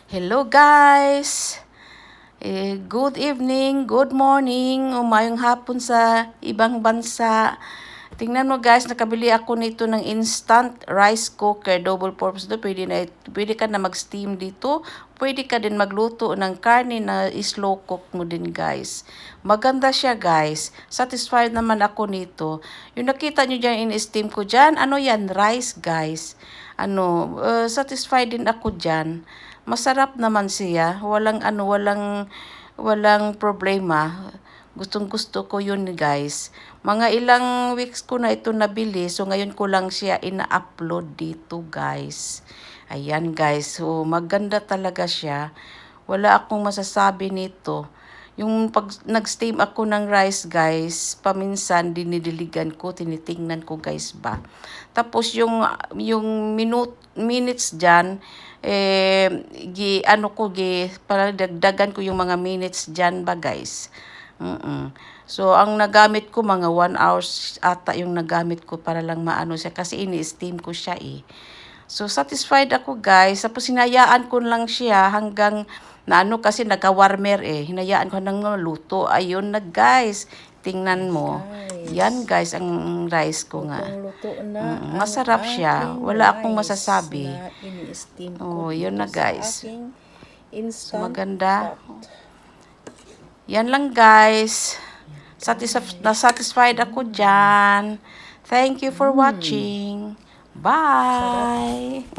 Hello guys! Good evening, good morning, umayong hapon sa ibang bansa. Tingnan mo guys, nakabili ako nito ng instant rice cooker, double purpose to. Pwede ka na mag-steam dito. Pwede ka din magluto ng karne na slow cook mo din guys. Maganda siya guys. Satisfied naman ako nito. Yung nakita nyo dyan in-steam ko dyan, ano yan? Rice guys. Satisfied din ako dyan. Masarap naman siya. Walang problema. Gustong-gusto ko yun, guys. Mga ilang weeks ko na ito nabili. So, ngayon ko lang siya ina-upload dito, guys. Ayan, guys. So, maganda talaga siya. Wala akong masasabi nito. Yung pag nag-steam ako ng rice, guys, paminsan dinidiligan ko, tinitingnan ko, guys, ba. Tapos yung minutes diyan para dagdagan ko yung mga minutes diyan ba, guys. So, ang nagamit ko, mga 1 hours ata yung nagamit ko para lang maano siya kasi ini-steam ko siya eh. So, satisfied ako guys. Tapos, hinayaan ko lang siya hanggang kasi nagka-warmer eh. Hinayaan ko nang luto. Ayun na guys. Tingnan mo. Guys, Yan guys, ang rice ko nga. luto na ang Masarap siya. aking Wala akong rice masasabi. na ini-steam Oh, ko yun na dito sa guys. aking So, instant maganda. pot. Yan lang guys. Satisfied ako dyan. Thank you for watching. Bye!